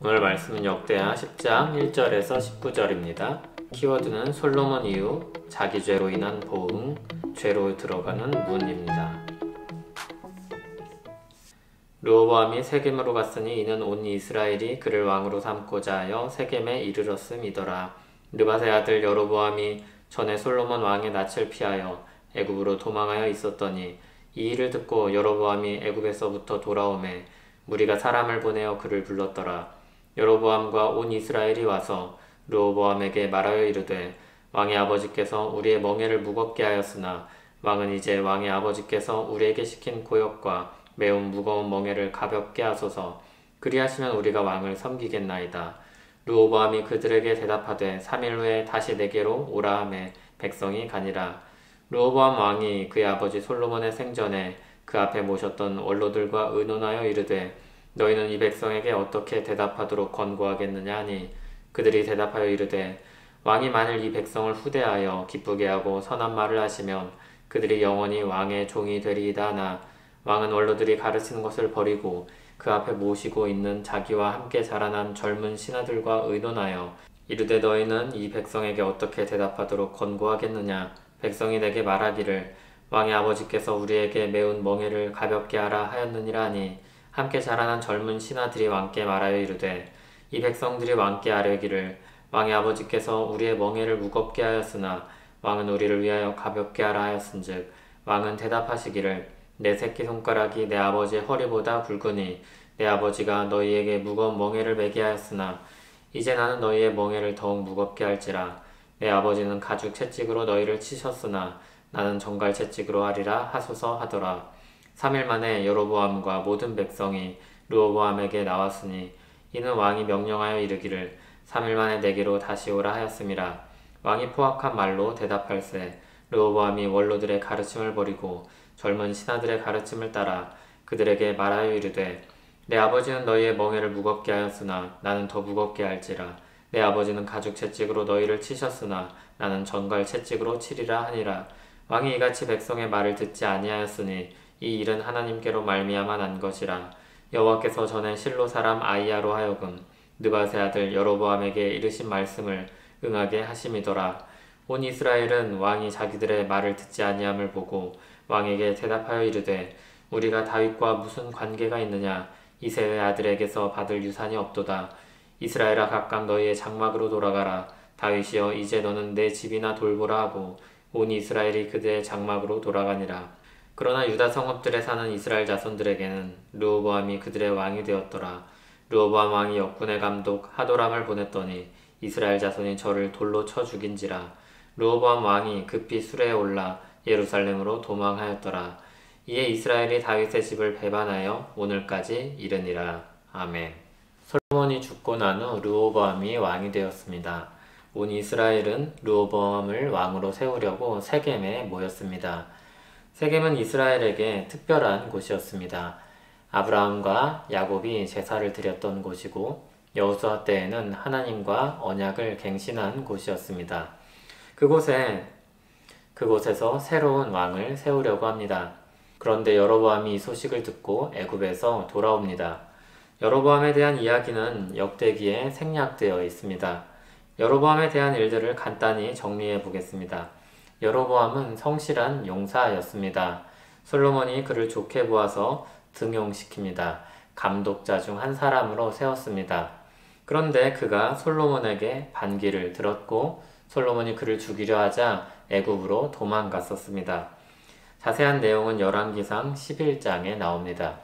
오늘 말씀은 역대하 10장 1절에서 19절입니다. 키워드는 솔로몬 이후 자기 죄로 인한 보응, 죄로 들어가는 문입니다. 르호보암이 세겜으로 갔으니 이는 온 이스라엘이 그를 왕으로 삼고자 하여 세겜에 이르렀음이더라. 느밧의 아들 여로보암이 전에 솔로몬 왕의 낯을 피하여 애굽으로 도망하여 있었더니 이 일을 듣고 여로보암이 애굽에서부터 돌아오매 무리가 사람을 보내어 그를 불렀더라. 여로보암과 온 이스라엘이 와서 르호보암에게 말하여 이르되 왕의 아버지께서 우리의 멍에를 무겁게 하였으나 왕은 이제 왕의 아버지께서 우리에게 시킨 고역과 매우 무거운 멍에를 가볍게 하소서. 그리하시면 우리가 왕을 섬기겠나이다. 르호보암이 그들에게 대답하되 3일 후에 다시 내게로 오라 하매 백성이 가니라. 르호보암 왕이 그의 아버지 솔로몬의 생전에 그 앞에 모셨던 원로들과 의논하여 이르되 너희는 이 백성에게 어떻게 대답하도록 권고하겠느냐 하니 그들이 대답하여 이르되 왕이 만일 이 백성을 후대하여 기쁘게 하고 선한 말을 하시면 그들이 영원히 왕의 종이 되리이다 하나 왕은 원로들이 가르치는 것을 버리고 그 앞에 모시고 있는 자기와 함께 자라난 젊은 신하들과 의논하여 이르되 너희는 이 백성에게 어떻게 대답하도록 권고하겠느냐. 백성이 내게 말하기를 왕의 아버지께서 우리에게 매운 멍에를 가볍게 하라 하였느니라 하니 함께 자라난 젊은 신하들이 왕께 말하여 이르되 이 백성들이 왕께 아뢰기를 왕의 아버지께서 우리의 멍에를 무겁게 하였으나 왕은 우리를 위하여 가볍게 하라 하였은즉 왕은 대답하시기를 내 새끼손가락이 내 아버지의 허리보다 굵으니 내 아버지가 너희에게 무거운 멍에를 매게 하였으나 이제 나는 너희의 멍에를 더욱 무겁게 할지라. 내 아버지는 가죽 채찍으로 너희를 치셨으나 나는 정갈 채찍으로 하리라 하소서 하더라. 3일 만에 여로보암과 모든 백성이 르호보암에게 나왔으니 이는 왕이 명령하여 이르기를 3일 만에 내게로 다시 오라 하였음이라. 왕이 포악한 말로 대답할세 르호보암이 원로들의 가르침을 버리고 젊은 신하들의 가르침을 따라 그들에게 말하여 이르되 내 아버지는 너희의 멍에를 무겁게 하였으나 나는 더 무겁게 할지라. 내 아버지는 가죽 채찍으로 너희를 치셨으나 나는 전갈 채찍으로 치리라 하니라. 왕이 이같이 백성의 말을 듣지 아니하였으니 이 일은 하나님께로 말미암아 난 것이라. 여호와께서 전에 실로 사람 아이야로 하여금 느밧의 아들 여로보암에게 이르신 말씀을 응하게 하심이더라. 온 이스라엘은 왕이 자기들의 말을 듣지 아니함을 보고 왕에게 대답하여 이르되 우리가 다윗과 무슨 관계가 있느냐. 이새의 아들에게서 받을 유산이 없도다. 이스라엘아 각각 너희의 장막으로 돌아가라. 다윗이여 이제 너는 내 집이나 돌보라 하고 온 이스라엘이 그들의 장막으로 돌아가니라. 그러나 유다 성읍들에 사는 이스라엘 자손들에게는 르호보암이 그들의 왕이 되었더라. 르호보암 왕이 역군의 감독 하도람을 보냈더니 이스라엘 자손이 저를 돌로 쳐 죽인지라. 르호보암 왕이 급히 수레에 올라 예루살렘으로 도망하였더라. 이에 이스라엘이 다윗의 집을 배반하여 오늘까지 이르니라. 아멘. 솔로몬이 죽고 난 후 르호보암이 왕이 되었습니다. 온 이스라엘은 르호보암을 왕으로 세우려고 세겜에 모였습니다. 세겜은 이스라엘에게 특별한 곳이었습니다. 아브라함과 야곱이 제사를 드렸던 곳이고 여호수아 때에는 하나님과 언약을 갱신한 곳이었습니다. 그곳에서 새로운 왕을 세우려고 합니다. 그런데 여로보암이 이 소식을 듣고 애굽에서 돌아옵니다. 여로보암에 대한 이야기는 역대기에 생략되어 있습니다. 여로보암에 대한 일들을 간단히 정리해 보겠습니다. 여로보암은 성실한 용사였습니다. 솔로몬이 그를 좋게 보아서 등용시킵니다. 감독자 중 한 사람으로 세웠습니다. 그런데 그가 솔로몬에게 반기를 들었고 솔로몬이 그를 죽이려 하자 애굽으로 도망갔었습니다. 자세한 내용은 열왕기상 11장에 나옵니다.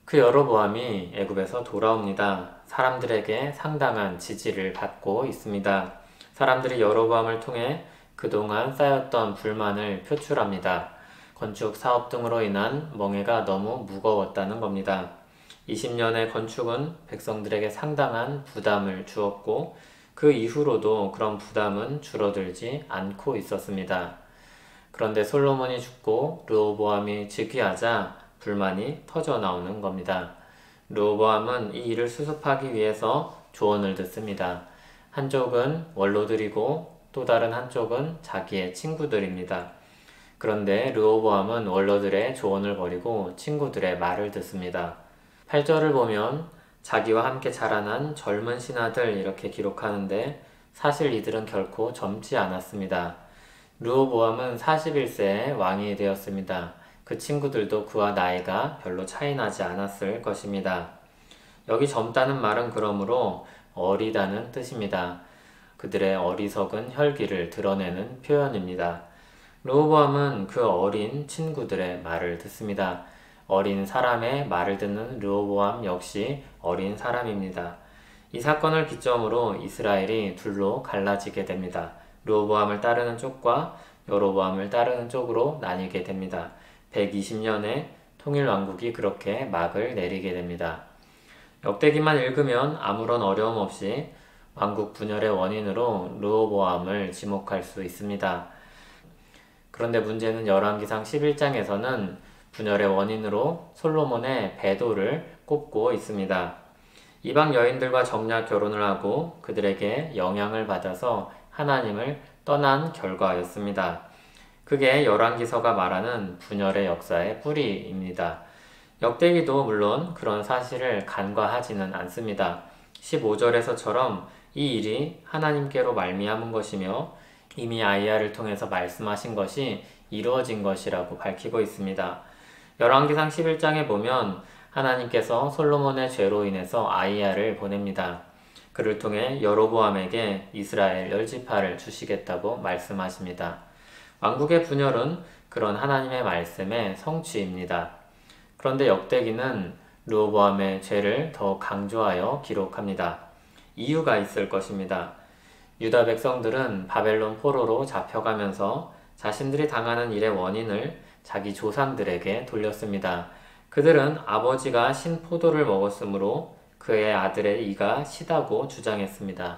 그 여로보암이 애굽에서 돌아옵니다. 사람들에게 상당한 지지를 받고 있습니다. 사람들이 여로보암을 통해 그동안 쌓였던 불만을 표출합니다. 건축 사업 등으로 인한 멍에가 너무 무거웠다는 겁니다. 20년의 건축은 백성들에게 상당한 부담을 주었고 그 이후로도 그런 부담은 줄어들지 않고 있었습니다. 그런데 솔로몬이 죽고 르호보암이 즉위하자 불만이 터져 나오는 겁니다. 르호보암은 이 일을 수습하기 위해서 조언을 듣습니다. 한쪽은 원로들이고 또 다른 한쪽은 자기의 친구들입니다. 그런데 르호보암은 원로들의 조언을 버리고 친구들의 말을 듣습니다. 8절을 보면 자기와 함께 자라난 젊은 신하들 이렇게 기록하는데 사실 이들은 결코 젊지 않았습니다. 르호보암은 41세에 왕이 되었습니다. 그 친구들도 그와 나이가 별로 차이 나지 않았을 것입니다. 여기 젊다는 말은 그러므로 어리다는 뜻입니다. 그들의 어리석은 혈기를 드러내는 표현입니다. 르호보암은 그 어린 친구들의 말을 듣습니다. 어린 사람의 말을 듣는 르호보암 역시 어린 사람입니다. 이 사건을 기점으로 이스라엘이 둘로 갈라지게 됩니다. 르호보암을 따르는 쪽과 여로보암을 따르는 쪽으로 나뉘게 됩니다. 120년의 통일왕국이 그렇게 막을 내리게 됩니다. 역대기만 읽으면 아무런 어려움 없이 왕국 분열의 원인으로 르호보암을 지목할 수 있습니다. 그런데 문제는 열왕기상 11장에서는 분열의 원인으로 솔로몬의 배도를 꼽고 있습니다. 이방 여인들과 정략 결혼을 하고 그들에게 영향을 받아서 하나님을 떠난 결과였습니다. 그게 열왕기서가 말하는 분열의 역사의 뿌리입니다. 역대기도 물론 그런 사실을 간과하지는 않습니다. 15절에서처럼 이 일이 하나님께로 말미암은 것이며 이미 아이야를 통해서 말씀하신 것이 이루어진 것이라고 밝히고 있습니다. 열왕기상 11장에 보면 하나님께서 솔로몬의 죄로 인해서 아이야를 보냅니다. 그를 통해 여로보암에게 이스라엘 10지파를 주시겠다고 말씀하십니다. 왕국의 분열은 그런 하나님의 말씀의 성취입니다. 그런데 역대기는 르호보암의 죄를 더 강조하여 기록합니다. 이유가 있을 것입니다. 유다 백성들은 바벨론 포로로 잡혀가면서 자신들이 당하는 일의 원인을 자기 조상들에게 돌렸습니다. 그들은 아버지가 신 포도를 먹었으므로 그의 아들의 이가 시다고 주장했습니다.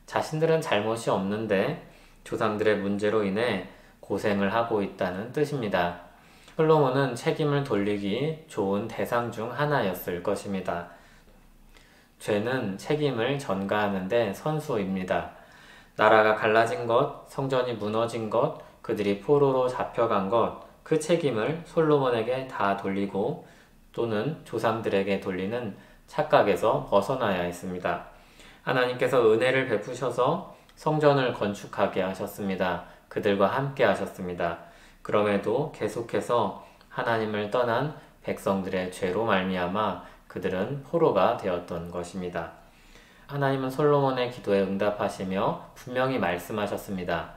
자신들은 잘못이 없는데 조상들의 문제로 인해 고생을 하고 있다는 뜻입니다. 솔로몬은 책임을 돌리기 좋은 대상 중 하나였을 것입니다. 죄는 책임을 전가하는 데 선수입니다. 나라가 갈라진 것, 성전이 무너진 것, 그들이 포로로 잡혀간 것, 그 책임을 솔로몬에게 다 돌리고 또는 조상들에게 돌리는 착각에서 벗어나야 했습니다. 하나님께서 은혜를 베푸셔서 성전을 건축하게 하셨습니다. 그들과 함께 하셨습니다. 그럼에도 계속해서 하나님을 떠난 백성들의 죄로 말미암아 그들은 포로가 되었던 것입니다. 하나님은 솔로몬의 기도에 응답하시며 분명히 말씀하셨습니다.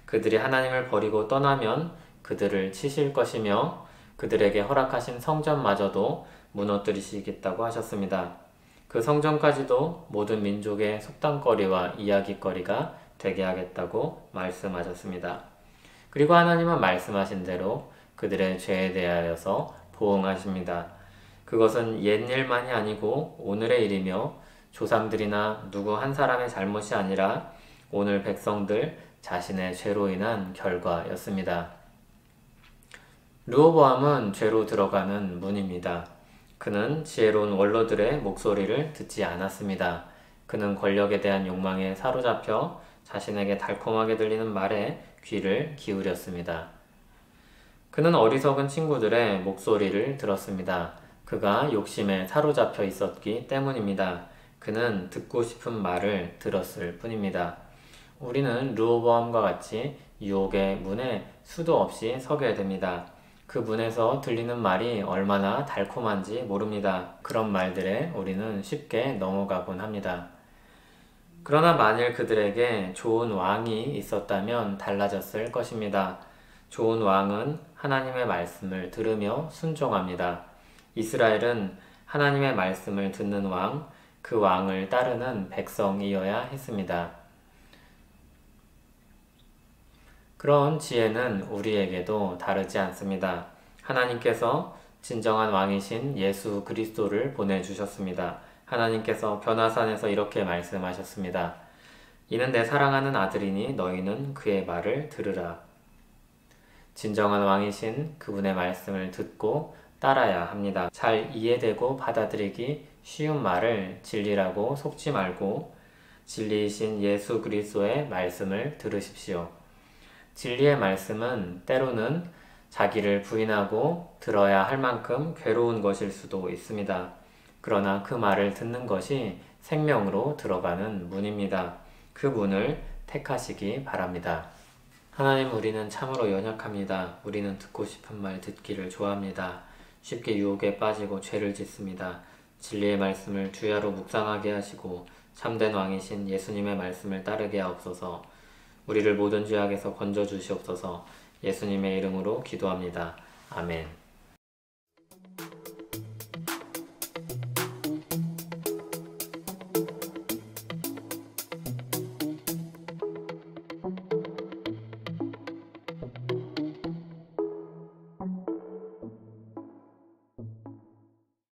그들이 하나님을 버리고 떠나면 그들을 치실 것이며 그들에게 허락하신 성전마저도 무너뜨리시겠다고 하셨습니다. 그 성전까지도 모든 민족의 속담거리와 이야기거리가 되게 하겠다고 말씀하셨습니다. 그리고 하나님은 말씀하신 대로 그들의 죄에 대하여서 보응하십니다. 그것은 옛일만이 아니고 오늘의 일이며 조상들이나 누구 한 사람의 잘못이 아니라 오늘 백성들 자신의 죄로 인한 결과였습니다. 르호보암은 죄로 들어가는 문입니다. 그는 지혜로운 원로들의 목소리를 듣지 않았습니다. 그는 권력에 대한 욕망에 사로잡혀 자신에게 달콤하게 들리는 말에 귀를 기울였습니다. 그는 어리석은 친구들의 목소리를 들었습니다. 그가 욕심에 사로잡혀 있었기 때문입니다. 그는 듣고 싶은 말을 들었을 뿐입니다. 우리는 르호보암과 같이 유혹의 문에 수도 없이 서게 됩니다. 그 문에서 들리는 말이 얼마나 달콤한지 모릅니다. 그런 말들에 우리는 쉽게 넘어가곤 합니다. 그러나 만일 그들에게 좋은 왕이 있었다면 달라졌을 것입니다. 좋은 왕은 하나님의 말씀을 들으며 순종합니다. 이스라엘은 하나님의 말씀을 듣는 왕, 그 왕을 따르는 백성이어야 했습니다. 그런 지혜는 우리에게도 다르지 않습니다. 하나님께서 진정한 왕이신 예수 그리스도를 보내주셨습니다. 하나님께서 변화산에서 이렇게 말씀하셨습니다. 이는 내 사랑하는 아들이니 너희는 그의 말을 들으라. 진정한 왕이신 그분의 말씀을 듣고 따라야 합니다. 잘 이해되고 받아들이기 쉬운 말을 진리라고 속지 말고 진리이신 예수 그리스도의 말씀을 들으십시오. 진리의 말씀은 때로는 자기를 부인하고 들어야 할 만큼 괴로운 것일 수도 있습니다. 그러나 그 말을 듣는 것이 생명으로 들어가는 문입니다. 그 문을 택하시기 바랍니다. 하나님, 우리는 참으로 연약합니다. 우리는 듣고 싶은 말 듣기를 좋아합니다. 쉽게 유혹에 빠지고 죄를 짓습니다. 진리의 말씀을 주야로 묵상하게 하시고 참된 왕이신 예수님의 말씀을 따르게 하옵소서. 우리를 모든 죄악에서 건져 주시옵소서. 예수님의 이름으로 기도합니다. 아멘.